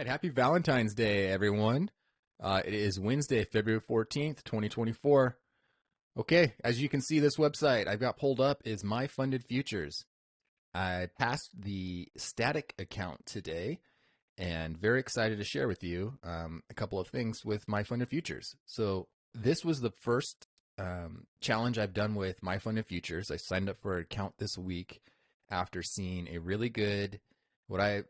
right, happy Valentine's Day, everyone. It is Wednesday, February 14th, 2024. Okay, as you can see, this website I've got pulled up is MyFundedFutures. I passed the static account today and very excited to share with you a couple of things with MyFundedFutures. So this was the first challenge I've done with MyFundedFutures. I signed up for an account this week after seeing a really good, what I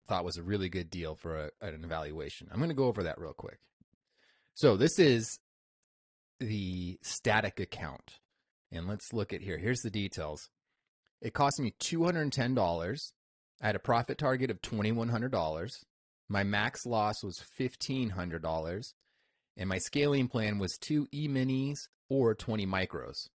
thought was a really good deal for an evaluation. I'm going to go over that real quick. So this is the static account. And let's look at here. Here's the details. It cost me $210. I had a profit target of $2,100. My max loss was $1,500. And my scaling plan was 2 E-minis or 20 micros.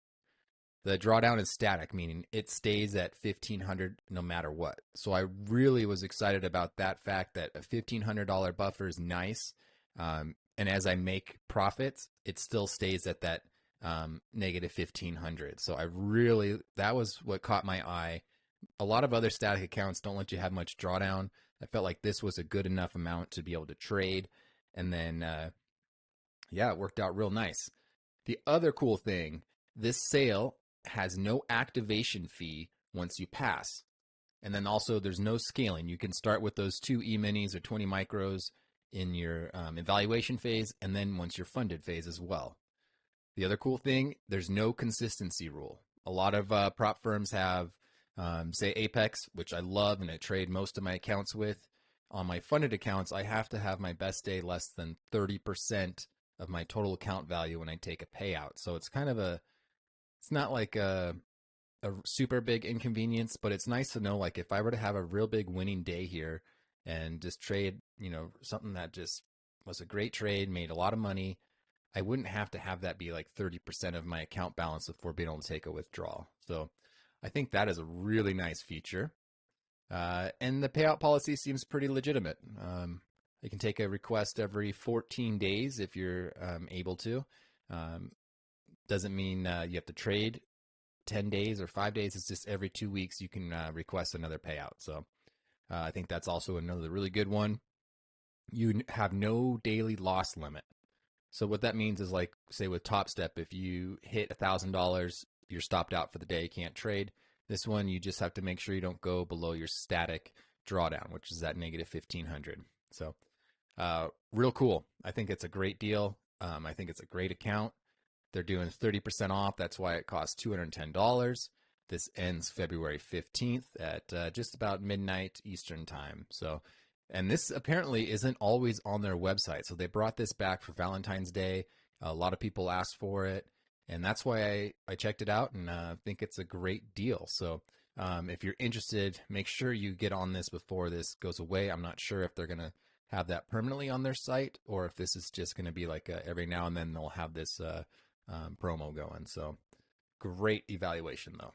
The drawdown is static, meaning it stays at 1,500 no matter what. So I really was excited about that fact that a $1,500 buffer is nice. And as I make profits, it still stays at that negative 1,500. So that was what caught my eye. A lot of other static accounts don't let you have much drawdown. I felt like this was a good enough amount to be able to trade. And then, it worked out real nice. The other cool thing, this sale has no activation fee once you pass. And then also there's no scaling. You can start with those 2 E-minis or 20 micros in your evaluation phase, and then once you're funded phase as well. The other cool thing, there's no consistency rule. A lot of prop firms have, say, Apex, which I love and I trade most of my accounts with. On my funded accounts, I have to have my best day less than 30% of my total account value when I take a payout. So it's kind of it's not like a super big inconvenience, but it's nice to know, like, if I were to have a real big winning day here and just trade, something that just was a great trade, made a lot of money, I wouldn't have to have that be like 30% of my account balance before being able to take a withdrawal. So I think that is a really nice feature. And the payout policy seems pretty legitimate. You can take a request every 14 days if you're able to. Doesn't mean you have to trade 10 days or 5 days. It's just every 2 weeks you can request another payout. So I think that's also another really good one. You have no daily loss limit. So what that means is, like, say with Top Step, if you hit $1,000, you're stopped out for the day, you can't trade. This one, you just have to make sure you don't go below your static drawdown, which is that negative 1,500. So real cool. I think it's a great deal. I think it's a great account. They're doing 30% off. That's why it costs $210. This ends February 15th at just about midnight Eastern time. So, and this apparently isn't always on their website. So they brought this back for Valentine's Day. A lot of people asked for it, and that's why I checked it out, and think it's a great deal. So if you're interested, make sure you get on this before this goes away. I'm not sure if they're going to have that permanently on their site or if this is just going to be like every now and then they'll have this promo going. So great evaluation though.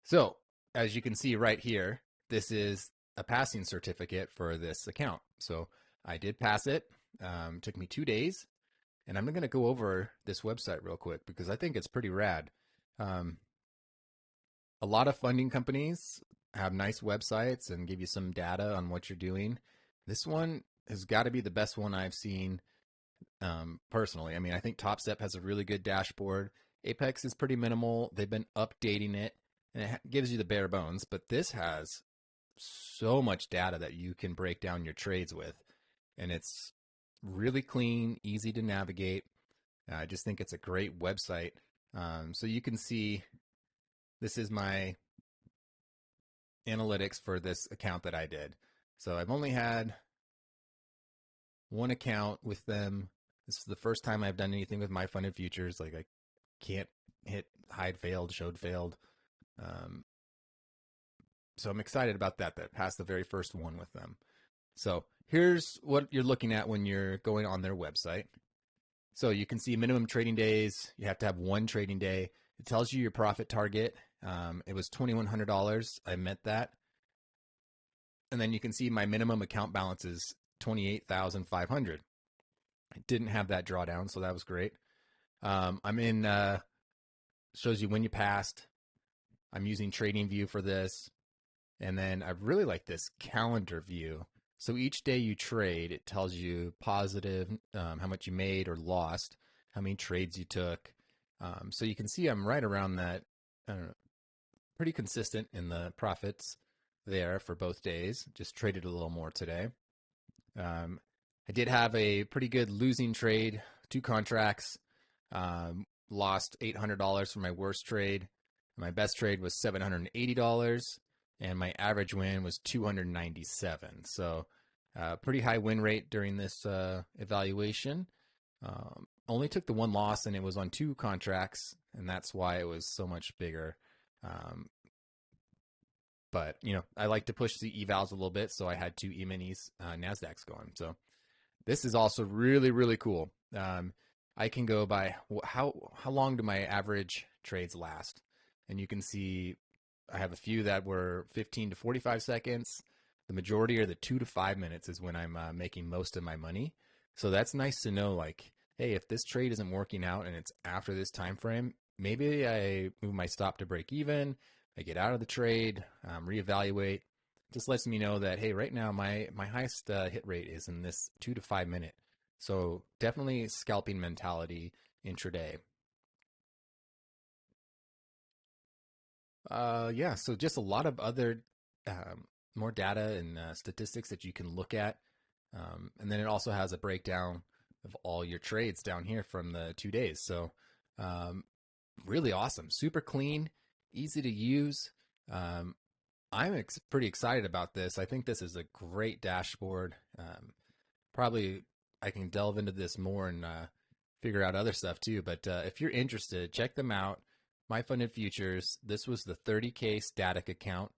So as you can see right here, this is a passing certificate for this account. So I did pass it. Took me 2 days, and I'm going to go over this website real quick because I think it's pretty rad. A lot of funding companies have nice websites and give you some data on what you're doing. This one has got to be the best one I've seen personally. I mean, I think Top Step has a really good dashboard. Apex is pretty minimal. They've been updating it, and it gives you the bare bones, but this has so much data that you can break down your trades with, and it's really clean, easy to navigate. I just think it's a great website. So you can see this is my analytics for this account that I did. So I've only had one account with them. This is the first time I've done anything with MyFundedFutures. Like, I can't hit hide failed, showed failed. So I'm excited about that passed the very first one with them. So here's what you're looking at when you're going on their website. So you can see minimum trading days. You have to have 1 trading day. It tells you your profit target. It was $2,100. I met that. And then you can see my minimum account balance is $28,500. I didn't have that drawdown, so that was great. I'm in, shows you when you passed. I'm using TradingView for this. And then I really like this calendar view. So each day you trade, it tells you positive, how much you made or lost, how many trades you took. So you can see I'm right around that, pretty consistent in the profits there for both days. Just traded a little more today. I did have a pretty good losing trade, 2 contracts. Lost $800 for my worst trade. My best trade was $780, and my average win was 297. So, pretty high win rate during this evaluation. Only took the 1 loss, and it was on 2 contracts, and that's why it was so much bigger. But I like to push the evals a little bit, so I had 2 E-minis Nasdaqs going. So this is also really, really cool. I can go by how long do my average trades last, and you can see I have a few that were 15 to 45 seconds. The majority are the 2 to 5 minutes is when I'm making most of my money. So that's nice to know. Like, hey, if this trade isn't working out and it's after this time frame, maybe I move my stop to break even. I get out of the trade, reevaluate. Just lets me know that, hey, right now my highest hit rate is in this 2 to 5 minute. So definitely scalping mentality intraday. Yeah, so just a lot of other more data and statistics that you can look at. And then it also has a breakdown of all your trades down here from the 2 days. So really awesome, super clean, easy to use. I'm pretty excited about this. I think this is a great dashboard. Probably I can delve into this more and figure out other stuff too. But if you're interested, check them out. MyFundedFutures. This was the 30K static account.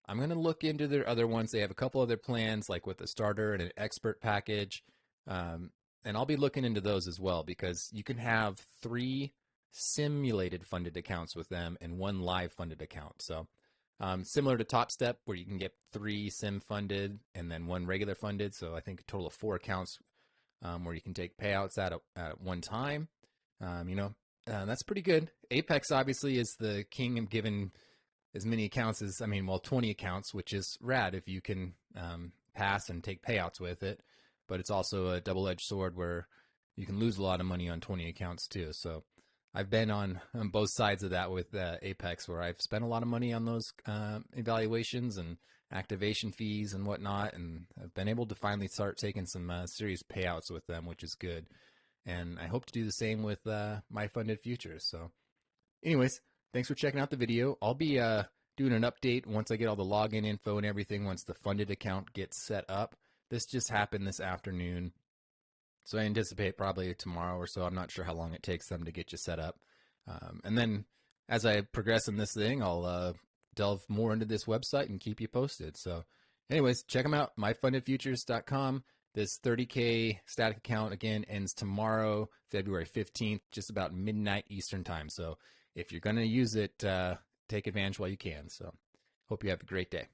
I'm going to look into their other ones. They have a couple other plans, like with a starter and an expert package. And I'll be looking into those as well, because you can have 3 simulated funded accounts with them and 1 live funded account. So similar to Top Step, where you can get 3 sim funded and then 1 regular funded. So I think a total of 4 accounts where you can take payouts at one time. That's pretty good. Apex obviously is the king of giving as many accounts as, 20 accounts, which is rad if you can pass and take payouts with it. But it's also a double-edged sword where you can lose a lot of money on 20 accounts too. So I've been on both sides of that with Apex, where I've spent a lot of money on those evaluations and activation fees and whatnot, and I've been able to finally start taking some serious payouts with them, which is good. And I hope to do the same with MyFundedFutures. So anyways, thanks for checking out the video. I'll be doing an update once I get all the login info and everything, once the funded account gets set up. This just happened this afternoon, so I anticipate probably tomorrow or so. I'm not sure how long it takes them to get you set up. And then as I progress in this thing, I'll delve more into this website and keep you posted. So anyways, check them out, myfundedfutures.com. This 30K static account, again, ends tomorrow, February 15th, just about midnight Eastern time. So if you're going to use it, take advantage while you can. So hope you have a great day.